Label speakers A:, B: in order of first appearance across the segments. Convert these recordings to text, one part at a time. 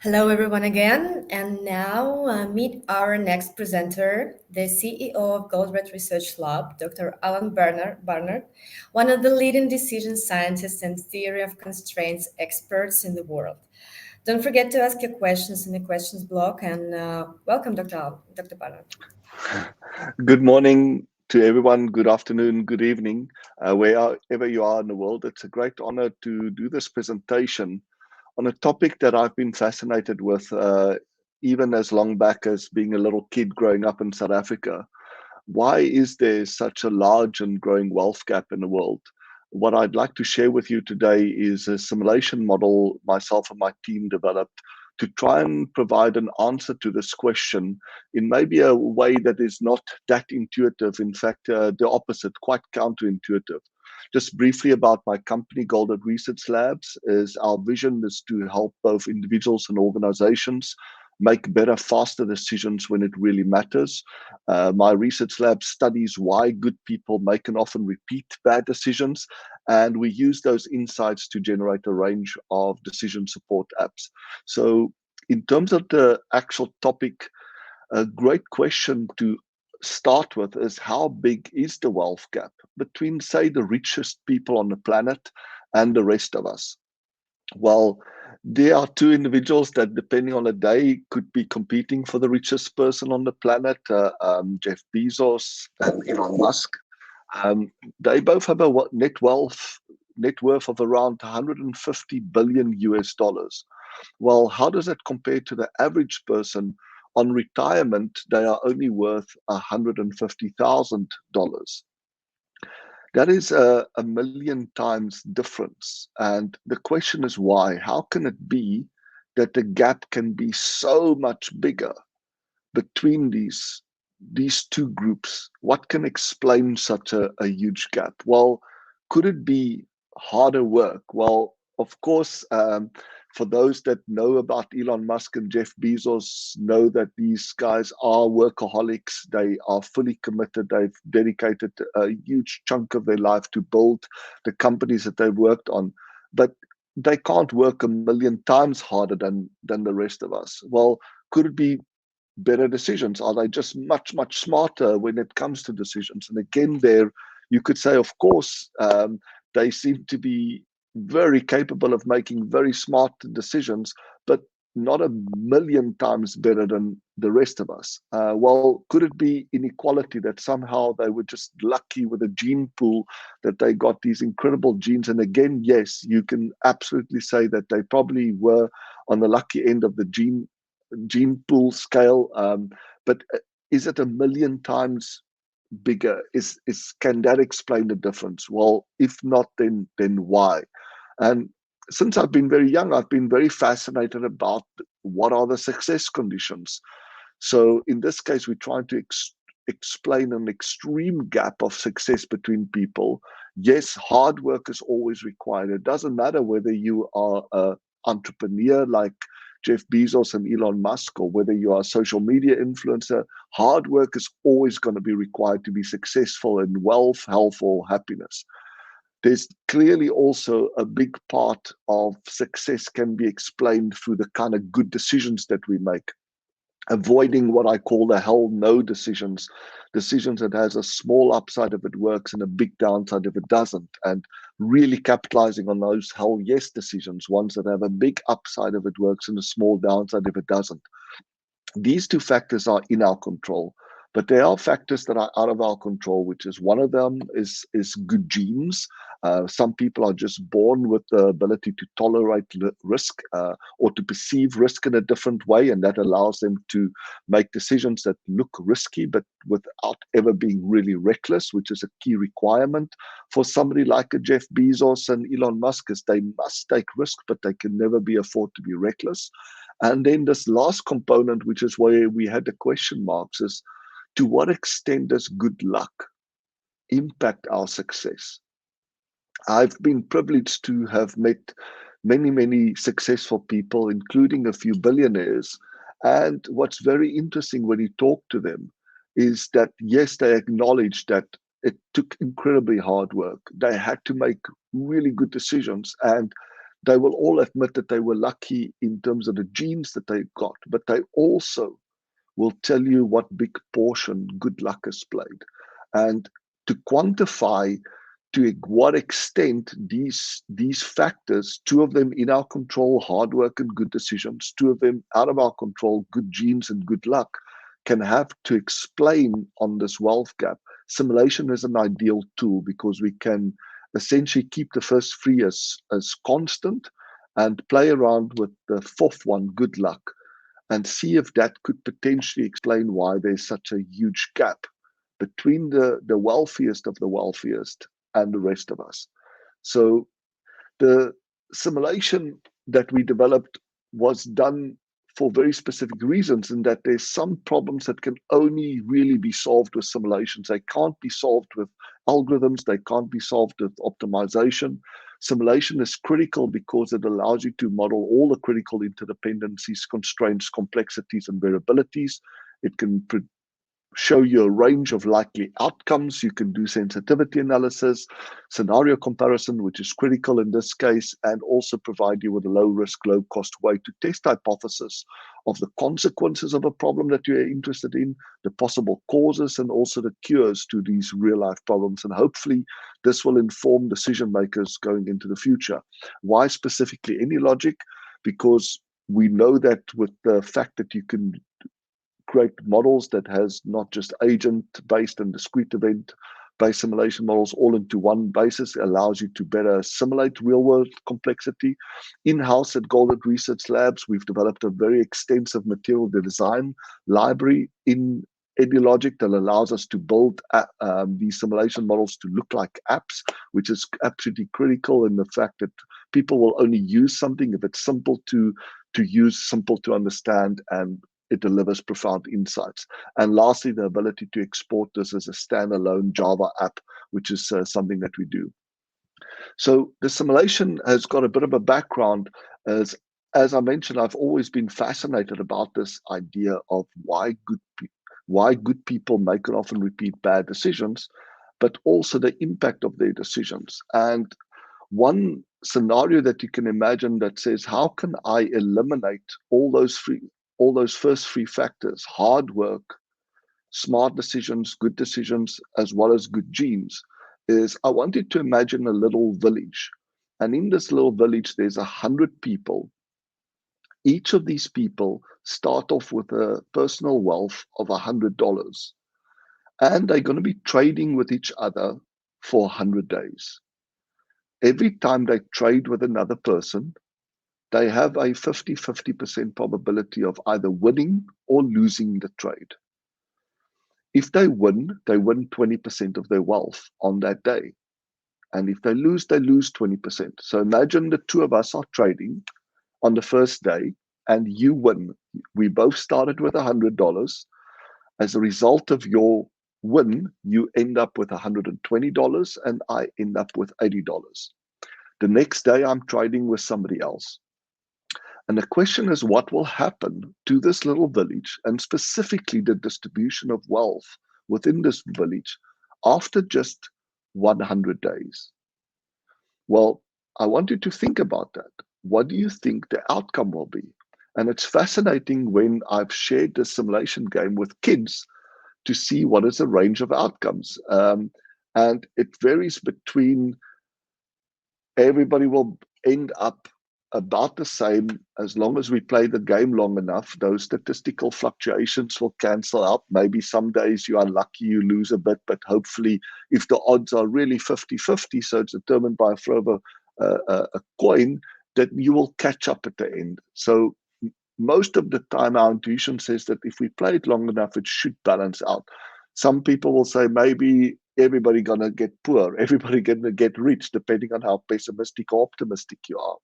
A: Hello, everyone, again. And now meet our next presenter, the CEO of Goldratt Research Lab, Dr. Alan Barnard, one of the leading decision scientists and theory of constraints experts in the world. Don't forget to ask your questions in the questions block. And welcome, Dr. Barnard.
B: Good morning to everyone. Good afternoon, good evening, wherever you are in the world. It's a great honor to do this presentation on a topic that I've been fascinated with, even as long back as being a little kid growing up in South Africa. Why is there such a large and growing wealth gap in the world? What I'd like to share with you today is a simulation model myself and my team developed to try and provide an answer to this question in maybe a way that is not that intuitive. In fact, the opposite, quite counterintuitive. Just briefly about my company, Goldratt Research Labs, is our vision is to help both individuals and organizations make better, faster decisions when it really matters. My research lab studies why good people make and often repeat bad decisions, and we use those insights to generate a range of decision support apps. So, in terms of the actual topic, a great question to start with is how big is the wealth gap between, say, the richest people on the planet and the rest of us? Well, there are two individuals that, depending on the day, could be competing for the richest person on the planet, Jeff Bezos and Elon Musk. They both have a net worth of around 150 billion US dollars. Well, how does that compare to the average person on retirement? They are only worth $150,000. That is a million times difference. And the question is why? How can it be that the gap can be so much bigger between these two groups? What can explain such a huge gap? Well, could it be harder work? Well, of course, for those that know about Elon Musk and Jeff Bezos, know that these guys are workaholics. They are fully committed. They've dedicated a huge chunk of their life to build the companies that they've worked on. But they can't work a million times harder than the rest of us. Well, could it be better decisions? Are they just much, much smarter when it comes to decisions? And again, there you could say, of course, they seem to be very capable of making very smart decisions, but not a million times better than the rest of us. Well, could it be inequality that somehow they were just lucky with a gene pool, that they got these incredible genes? And again, yes, you can absolutely say that they probably were on the lucky end of the gene pool scale, but is it a million times bigger? Is Can that explain the difference? Well, if not, then why? And since I've been very young, I've been very fascinated about what are the success conditions. So in this case, we're trying to explain an extreme gap of success between people. Yes, hard work is always required. It doesn't matter whether you are an entrepreneur like Jeff Bezos and Elon Musk, or whether you are a social media influencer. Hard work is always going to be required to be successful in wealth, health, or happiness. There's clearly also a big part of success can be explained through the kind of good decisions that we make, avoiding what I call the hell no decisions, decisions that has a small upside if it works and a big downside if it doesn't, and really capitalizing on those hell yes decisions, ones that have a big upside if it works and a small downside if it doesn't. These two factors are in our control, but there are factors that are out of our control, which is one of them is good genes. Some people are just born with the ability to tolerate risk, or to perceive risk in a different way, and that allows them to make decisions that look risky but without ever being really reckless, which is a key requirement for somebody like a Jeff Bezos and Elon Musk, is they must take risk, but they can never be afford to be reckless. And then this last component, which is where we had the question marks, is to what extent does good luck impact our success? I've been privileged to have met many, many successful people, including a few billionaires. And what's very interesting when you talk to them is that, yes, they acknowledge that it took incredibly hard work. They had to make really good decisions. And they will all admit that they were lucky in terms of the genes that they got, but they also will tell you what big portion good luck has played. And to quantify to what extent these factors, two of them in our control, hard work and good decisions, two of them out of our control, good genes and good luck, can have to explain on this wealth gap. Simulation is an ideal tool because we can essentially keep the first three as constant and play around with the fourth one, good luck, and see if that could potentially explain why there's such a huge gap between the wealthiest of the wealthiest and the rest of us. So the simulation that we developed was done for very specific reasons, in that there's some problems that can only really be solved with simulations. They can't be solved with algorithms. They can't be solved with optimization. Simulation is critical because it allows you to model all the critical interdependencies, constraints, complexities, and variabilities. It can show you a range of likely outcomes. You can do sensitivity analysis, scenario comparison, which is critical in this case, and also provide you with a low risk, low cost way to test hypothesis of the consequences of a problem that you're interested in, the possible causes, and also the cures to these real life problems. And hopefully this will inform decision makers going into the future. Why specifically Anylogic? Because we know that with the fact that you can create models that has not just agent-based and discrete event-based simulation models all into one basis, allows you to better simulate real-world complexity. In-house at Goldratt Research Labs, we've developed a very extensive material design library in Anylogic that allows us to build these simulation models to look like apps, which is absolutely critical in the fact that people will only use something if it's simple to use, simple to understand, and it delivers profound insights. And lastly, the ability to export this as a standalone Java app, which is something that we do. So the simulation has got a bit of a background. As I mentioned, I've always been fascinated about this idea of why good people make and often repeat bad decisions, but also the impact of their decisions. And one scenario that you can imagine that says, how can I eliminate all those first three factors: hard work, smart decisions, good decisions, as well as good genes, is I wanted to imagine a little village. And in this little village, there's 100 people. Each of these people start off with a personal wealth of $100. And they're going to be trading with each other for 100 days. Every time they trade with another person, they have a 50% probability of either winning or losing the trade. If they win 20% of their wealth on that day. And if they lose 20%. So imagine the two of us are trading on the first day and you win. We both started with $100. As a result of your win, you end up with $120 and I end up with $80. The next day I'm trading with somebody else. And the question is, what will happen to this little village, and specifically the distribution of wealth within this village after just 100 days? Well, I want you to think about that. What do you think the outcome will be? And it's fascinating when I've shared this simulation game with kids to see what is the range of outcomes. And it varies between, everybody will end up about the same as long as we play the game long enough. Those statistical fluctuations will cancel out. Maybe some days you're unlucky, you lose a bit, but hopefully if the odds are really 50-50, so it's determined by a throw of a coin, that you will catch up at the end. So most of the time our intuition says that if we play it long enough, it should balance out. Some people will say maybe everybody gonna get poor, everybody gonna get rich, depending on how pessimistic or optimistic you are.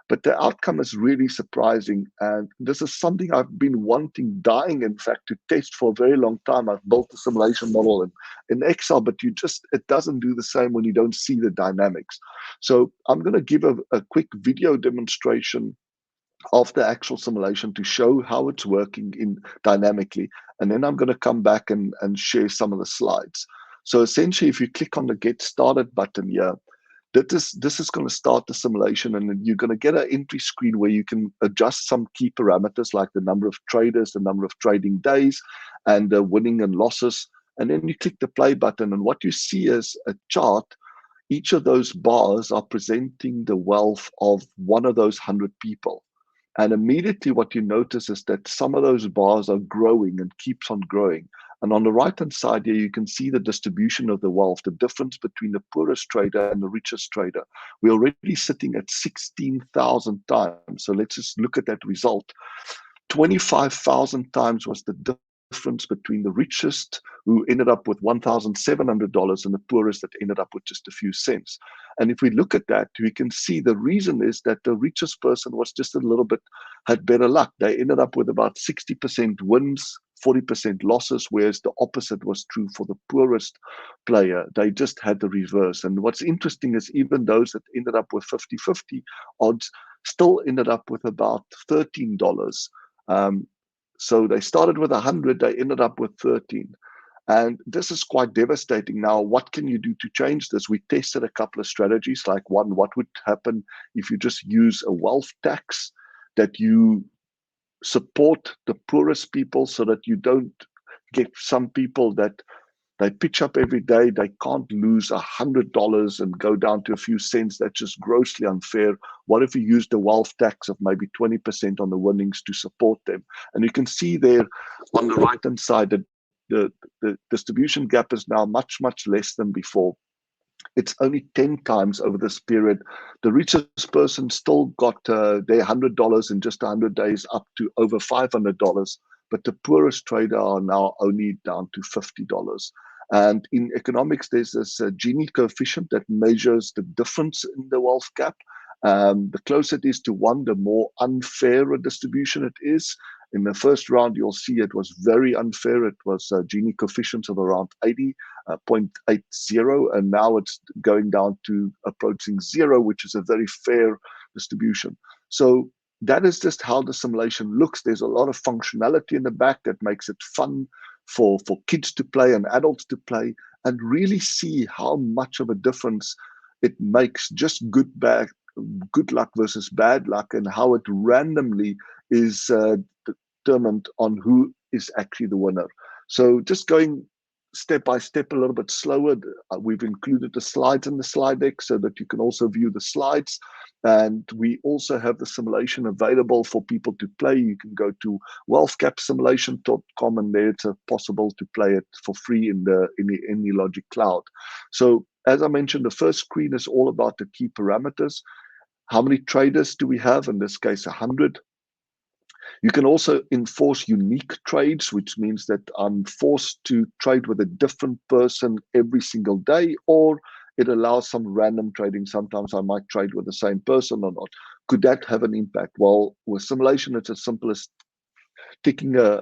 B: But the outcome is really surprising. And this is something I've been dying, in fact, to test for a very long time. I've built a simulation model in Excel, but it doesn't do the same when you don't see the dynamics. So I'm going to give a quick video demonstration of the actual simulation to show how it's working dynamically. And then I'm going to come back and share some of the slides. So essentially, if you click on the Get Started button here, This is going to start the simulation, and you're going to get an entry screen where you can adjust some key parameters like the number of traders, the number of trading days, and the winning and losses. And then you click the play button, and what you see is a chart. Each of those bars are presenting the wealth of one of those 100 people. And immediately what you notice is that some of those bars are growing and keeps on growing. And on the right-hand side here, you can see the distribution of the wealth, the difference between the poorest trader and the richest trader. We're already sitting at 16,000 times. So let's just look at that result. 25,000 times was the difference between the richest, who ended up with $1,700, and the poorest that ended up with just a few cents. And if we look at that, we can see the reason is that the richest person was just a little bit, had better luck. They ended up with about 60% wins, 40% losses, whereas the opposite was true for the poorest player. They just had the reverse. And what's interesting is even those that ended up with 50-50 odds still ended up with about $13. So they started with 100, they ended up with 13. And this is quite devastating. Now, what can you do to change this? We tested a couple of strategies, like one, what would happen if you just use a wealth tax, that you support the poorest people so that you don't get some people that they pitch up every day. They can't lose $100 and go down to a few cents. That's just grossly unfair. What if you use the wealth tax of maybe 20% on the winnings to support them? And you can see there on the right-hand side that the distribution gap is now much, much less than before. It's only 10 times over this period. The richest person still got their $100 in just 100 days up to over $500, but the poorest trader are now only down to $50. And in economics, there's this Gini coefficient that measures the difference in the wealth gap. The closer it is to 1, the more unfair a distribution it is. In the first round, you'll see it was very unfair. It was Gini coefficients of around 80.80, and now it's going down to approaching 0, which is a very fair distribution. So that is just how the simulation looks. There's a lot of functionality in the back that makes it fun for kids to play and adults to play, and really see how much of a difference it makes, just good luck versus bad luck, and how it randomly is determined on who is actually the winner. So just going step by step a little bit slower, we've included the slides in the slide deck so that you can also view the slides. And we also have the simulation available for people to play. You can go to wealthgapsimulation.com, and there it's possible to play it for free in the Anylogic cloud. So as I mentioned, the first screen is all about the key parameters. How many traders do we have? In this case, 100. You can also enforce unique trades, which means that I'm forced to trade with a different person every single day, or it allows some random trading. Sometimes I might trade with the same person or not. Could that have an impact? Well, with simulation, it's as simple as ticking a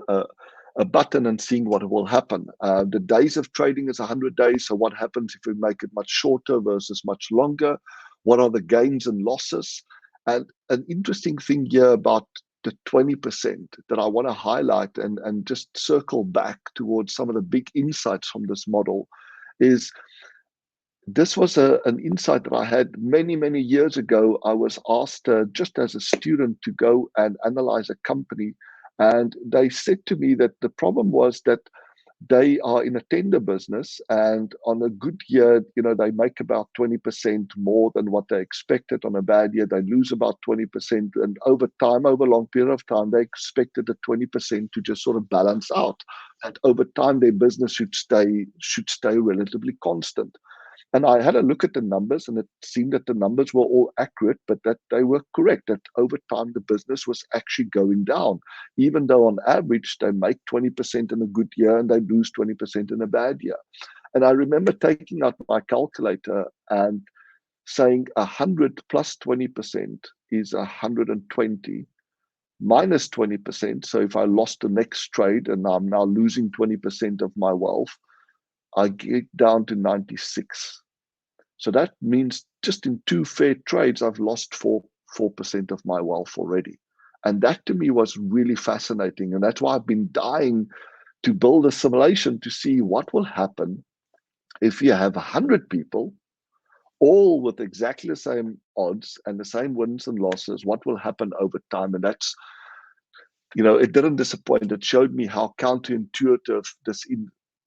B: button and seeing what will happen. The days of trading is 100 days. So what happens if we make it much shorter versus much longer? What are the gains and losses? And an interesting thing here about the 20% that I want to highlight and just circle back towards some of the big insights from this model is this was an insight that I had many, many years ago. I was asked just as a student to go and analyze a company. And they said to me that the problem was that they are in a tender business, and on a good year, they make about 20% more than what they expected. On a bad year, they lose about 20%. And over time, over a long period of time, they expected the 20% to just sort of balance out. And over time, their business should stay relatively constant. And I had a look at the numbers, and it seemed that the numbers were all accurate, but that they were correct, that over time the business was actually going down, even though on average they make 20% in a good year and they lose 20% in a bad year. And I remember taking out my calculator and saying 100 plus 20% is 120 minus 20%. So if I lost the next trade and I'm now losing 20% of my wealth, I get down to 96. So that means just in 2 fair trades, I've lost 4% of my wealth already. And that to me was really fascinating. And that's why I've been dying to build a simulation to see what will happen if you have 100 people all with exactly the same odds and the same wins and losses, what will happen over time. And that's, it didn't disappoint. It showed me how counterintuitive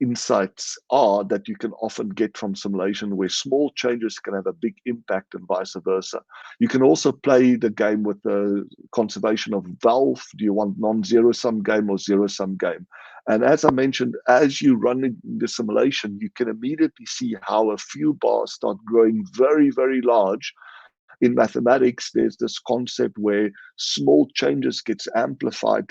B: insights are that you can often get from simulation, where small changes can have a big impact and vice versa. You can also play the game with the conservation of wealth. Do you want non-zero sum game or zero sum game? And as I mentioned, as you run the simulation, you can immediately see how a few bars start growing very, very large. In mathematics, there's this concept where small changes gets amplified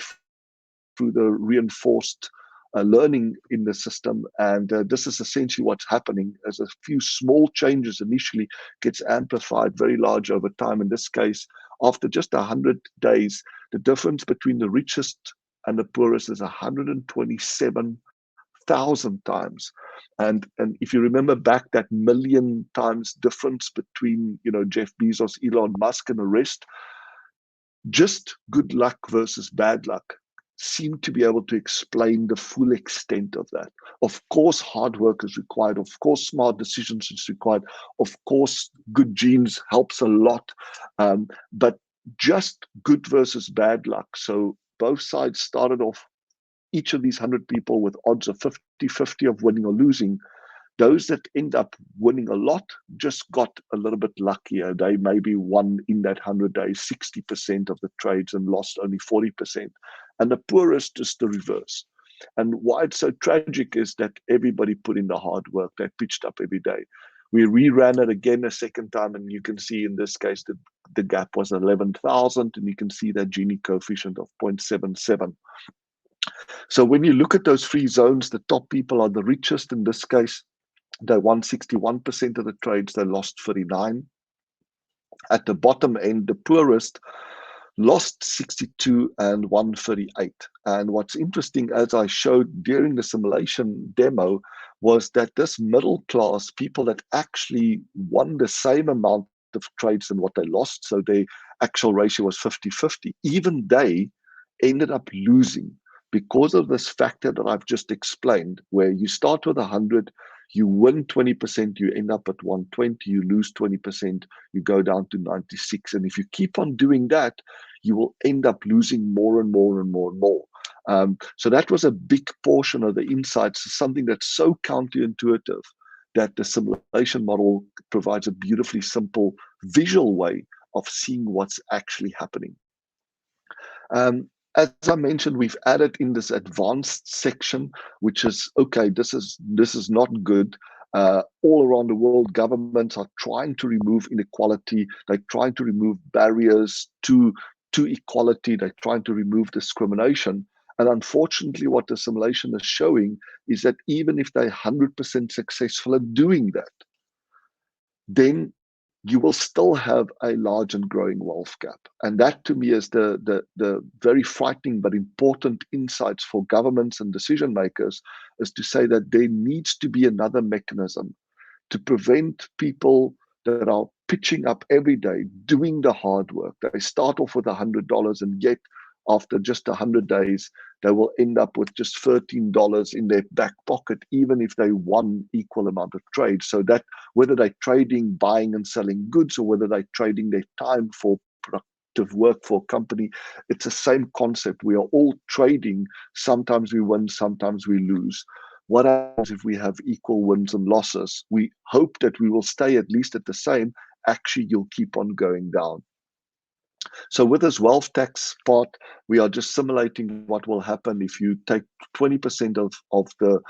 B: through the reinforced learning in the system. And this is essentially what's happening, as a few small changes initially gets amplified very large over time. In this case, after just 100 days, the difference between the richest and the poorest is 127,000 times. And if you remember back, that million times difference between Jeff Bezos, Elon Musk, and the rest, just good luck versus bad luck seem to be able to explain the full extent of that. Of course, hard work is required. Of course, smart decisions is required. Of course, good genes helps a lot. But just good versus bad luck. So both sides started off, each of these 100 people, with odds of 50-50 of winning or losing. Those that end up winning a lot just got a little bit luckier. They maybe won in that 100 days 60% of the trades and lost only 40%. And the poorest is the reverse. And why it's so tragic is that everybody put in the hard work. They pitched up every day. We reran it again a second time, and you can see in this case that the gap was 11,000, and you can see that Gini coefficient of 0.77. So when you look at those three zones, the top people are the richest in this case. They won 61% of the trades, they lost 39. At the bottom end, the poorest lost 62 and won 38. And what's interesting, as I showed during the simulation demo, was that this middle class, people that actually won the same amount of trades than what they lost, so their actual ratio was 50-50, even they ended up losing because of this factor that I've just explained, where you start with 100, you win 20%, you end up at 120, you lose 20%, you go down to 96. And if you keep on doing that, you will end up losing more and more and more and more. So that was a big portion of the insights, something that's so counterintuitive that the simulation model provides a beautifully simple visual way of seeing what's actually happening. As I mentioned, we've added in this advanced section, which is, okay, this is not good. All around the world, governments are trying to remove inequality. They're trying to remove barriers to equality. They're trying to remove discrimination. And unfortunately, what the simulation is showing is that even if they're 100% successful at doing that, then you will still have a large and growing wealth gap. And that, to me, is the very frightening but important insights for governments and decision makers, is to say that there needs to be another mechanism to prevent people that are pitching up every day, doing the hard work. They start off with $100, and yet after just 100 days, they will end up with just $13 in their back pocket, even if they won equal amount of trades. So that whether they're trading, buying and selling goods, or whether they're trading their time for productive work for a company, it's the same concept. We are all trading. Sometimes we win, sometimes we lose. What happens if we have equal wins and losses? We hope that we will stay at least at the same. Actually, you'll keep on going down. So with this wealth tax part, we are just simulating what will happen if you take 20% of the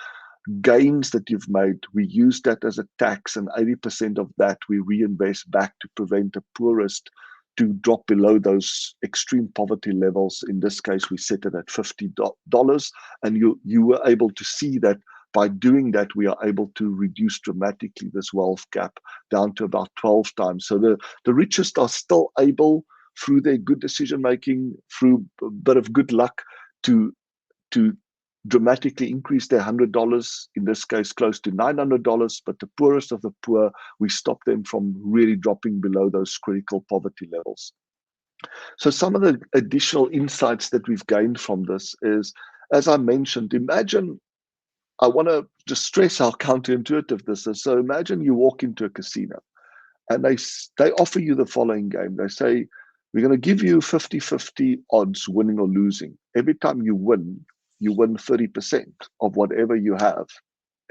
B: gains that you've made. We use that as a tax, and 80% of that we reinvest back to prevent the poorest to drop below those extreme poverty levels. In this case, we set it at $50. And you were able to see that by doing that, we are able to reduce dramatically this wealth gap down to about 12 times. So the richest are still able, through their good decision making, through a bit of good luck, to dramatically increase their $100, in this case close to $900. But the poorest of the poor, we stop them from really dropping below those critical poverty levels. So some of the additional insights that we've gained from this is, as I mentioned, imagine, I want to just stress how counterintuitive this is. So imagine you walk into a casino and they offer you the following game. They say, we're going to give you 50-50 odds winning or losing. Every time you win 30% of whatever you have.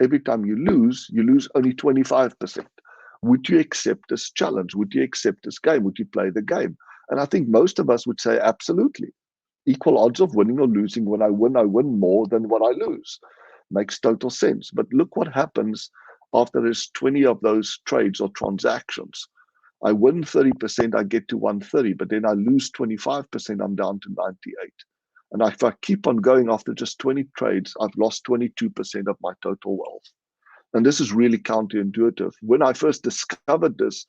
B: Every time you lose only 25%. Would you accept this challenge? Would you accept this game? Would you play the game? And I think most of us would say absolutely. Equal odds of winning or losing. When I win more than what I lose. Makes total sense. But look what happens after there's 20 of those trades or transactions. I win 30%, I get to 130, but then I lose 25%, I'm down to 98. And if I keep on going after just 20 trades, I've lost 22% of my total wealth. And this is really counterintuitive. When I first discovered this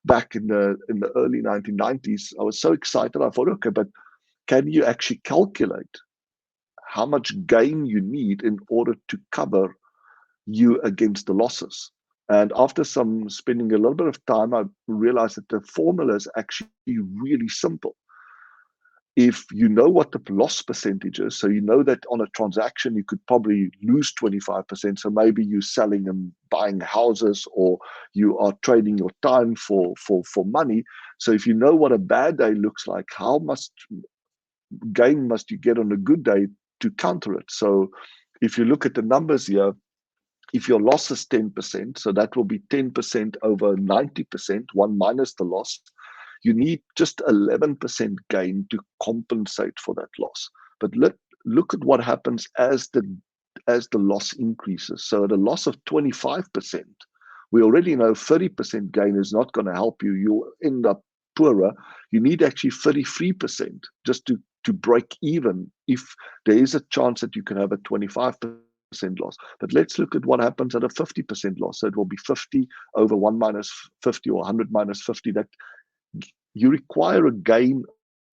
B: back in the early 1990s, I was so excited. I thought, okay, but can you actually calculate how much gain you need in order to cover you against the losses? And after spending a little bit of time, I realized that the formula is actually really simple. If you know what the loss percentage is, so you know that on a transaction you could probably lose 25%. So maybe you're selling and buying houses, or you are trading your time for money. So if you know what a bad day looks like, how much gain must you get on a good day to counter it? So if you look at the numbers here, if your loss is 10%, so that will be 10% over 90%, one minus the loss, you need just 11% gain to compensate for that loss. But look at what happens as the loss increases. So at a loss of 25%, we already know 30% gain is not going to help you. You'll end up poorer. You need actually 33% just to break even if there is a chance that you can have a 25% loss. But let's look at what happens at a 50% loss. So it will be 50 over 1 minus 50 or 100 minus 50. That you require a gain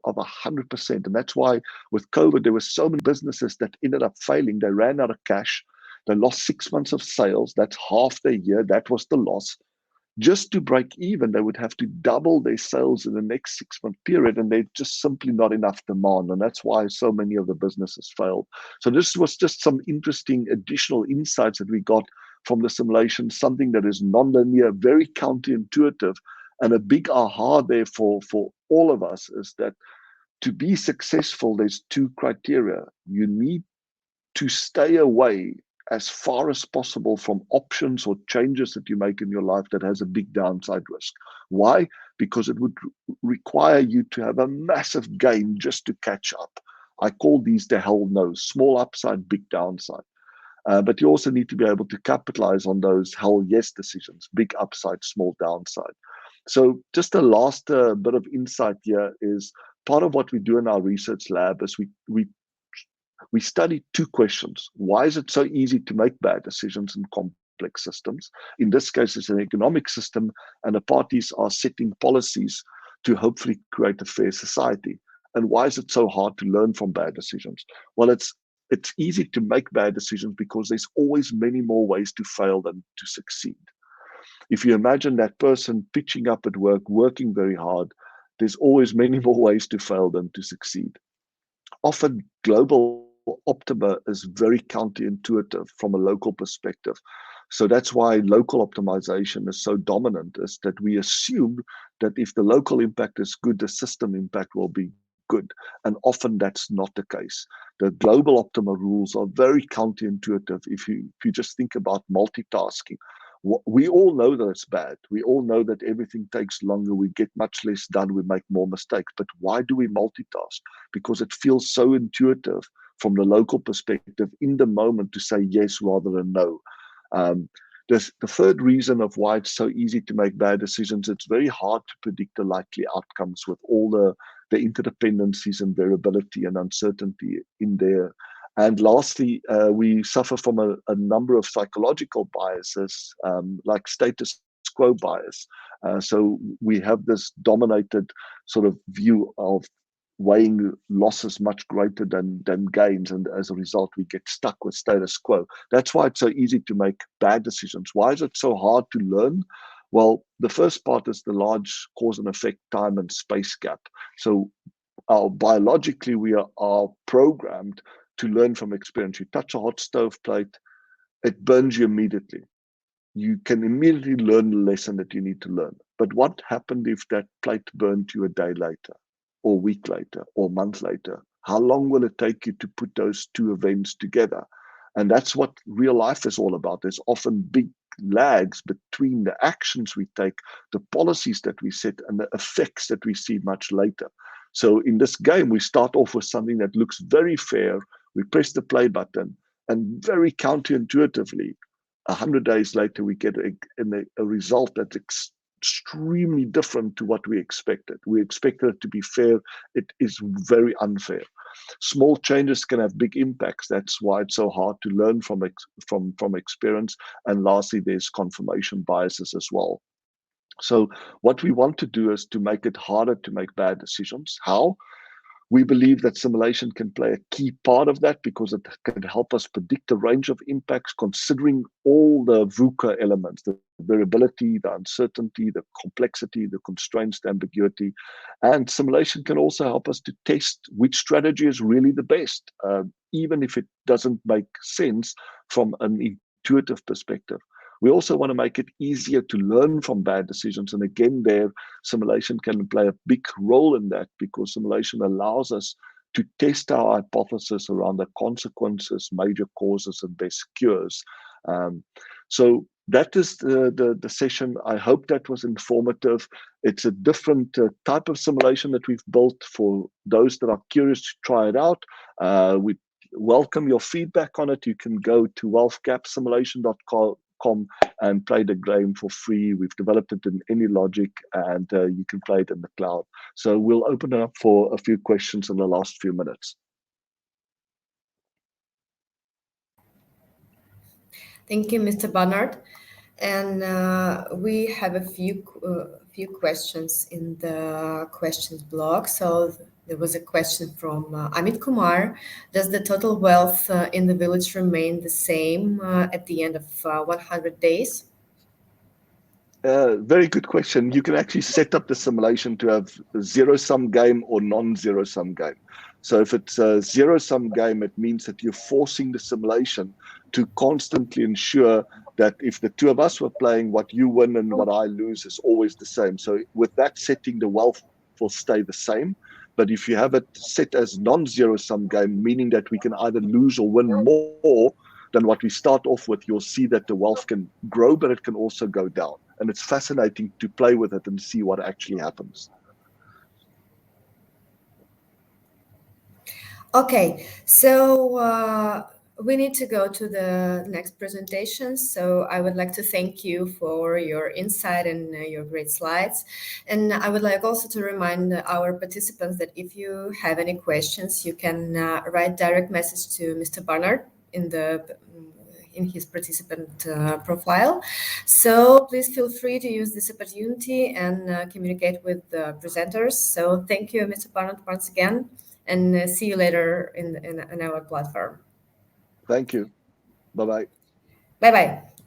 B: of 100%. And that's why with COVID, there were so many businesses that ended up failing. They ran out of cash. They lost 6 months of sales. That's half their year. That was the loss. Just to break even, they would have to double their sales in the next 6-month period, and there's just simply not enough demand. And that's why so many of the businesses failed. So this was just some interesting additional insights that we got from the simulation, something that is nonlinear, very counterintuitive, and a big aha there for all of us is that to be successful, there's 2 criteria. You need to stay away as far as possible from options or changes that you make in your life that has a big downside risk. Why? Because it would require you to have a massive gain just to catch up. I call these the hell no's, small upside, big downside. But you also need to be able to capitalize on those hell yes decisions, big upside, small downside. So just a last bit of insight here is part of what we do in our research lab is we study 2 questions. Why is it so easy to make bad decisions in complex systems? In this case, it's an economic system, and the parties are setting policies to hopefully create a fair society. And why is it so hard to learn from bad decisions? Well, it's easy to make bad decisions because there's always many more ways to fail than to succeed. If you imagine that person pitching up at work, working very hard, there's always many more ways to fail than to succeed. Often global optima is very counterintuitive from a local perspective. So that's why local optimization is so dominant, is that we assume that if the local impact is good, the system impact will be good. And often that's not the case. The global optima rules are very counterintuitive if you just think about multitasking. We all know that it's bad. We all know that everything takes longer. We get much less done. We make more mistakes. But why do we multitask? Because it feels so intuitive from the local perspective in the moment to say yes rather than no. The third reason of why it's so easy to make bad decisions, it's very hard to predict the likely outcomes with all the interdependencies and variability and uncertainty in there. And lastly, we suffer from a number of psychological biases, like status quo bias. So we have this dominated sort of view of weighing losses much greater than gains, and as a result we get stuck with status quo. That's why it's so easy to make bad decisions. Why is it so hard to learn? Well, the first part is the large cause and effect time and space gap. So biologically we are programmed to learn from experience. You touch a hot stove plate, it burns you immediately. you can immediately learn the lesson that you need to learn. But what happened if that plate burned you a day later, or a week later, or a month later? How long will it take you to put those two events together? And that's what real life is all about. There's often big lags between the actions we take, the policies that we set, and the effects that we see much later. So in this game, we start off with something that looks very fair. We press the play button, and very counterintuitively, 100 days later, we get a result that's extremely different to what we expected. We expected it to be fair. It is very unfair. Small changes can have big impacts. That's why it's so hard to learn from experience. And lastly, there's confirmation biases as well. So what we want to do is to make it harder to make bad decisions. How? We believe that simulation can play a key part of that because it can help us predict a range of impacts, considering all the VUCA elements, the variability, the uncertainty, the complexity, the constraints, the ambiguity. And simulation can also help us to test which strategy is really the best, even if it doesn't make sense from an intuitive perspective. We also want to make it easier to learn from bad decisions. And again, there, simulation can play a big role in that because simulation allows us to test our hypothesis around the consequences, major causes, and best cures. So that is the session. I hope that was informative. It's a different type of simulation that we've built for those that are curious to try it out. We welcome your feedback on it. You can go to wealthgapsimulation.com and play the game for free. We've developed it in Anylogic, and you can play it in the cloud. So we'll open it up for a few questions in the last few minutes.
A: Thank you, Mr. Barnard. And we have a few questions in the questions blog. So there was a question from Amit Kumar. Does the total wealth in the village remain the same at the end of 100 days?
B: Very good question. You can actually set up the simulation to have a zero-sum game or non-zero-sum game. So if it's a zero-sum game, it means that you're forcing the simulation to constantly ensure that if the two of us were playing, what you win and what I lose is always the same. So with that setting, the wealth will stay the same. But if you have it set as non-zero-sum game, meaning that we can either lose or win more than what we start off with, you'll see that the wealth can grow, but it can also go down. And it's fascinating to play with it and see what actually happens.
A: Okay, so we need to go to the next presentation. So I would like to thank you for your insight and your great slides. And I would like also to remind our participants that if you have any questions, you can write direct message to Mr. Barnard in his participant profile. So please feel free to use this opportunity and communicate with the presenters. So thank you, Mr. Barnard, once again, and see you later in our platform.
B: Thank you. Bye-bye.
A: Bye-bye.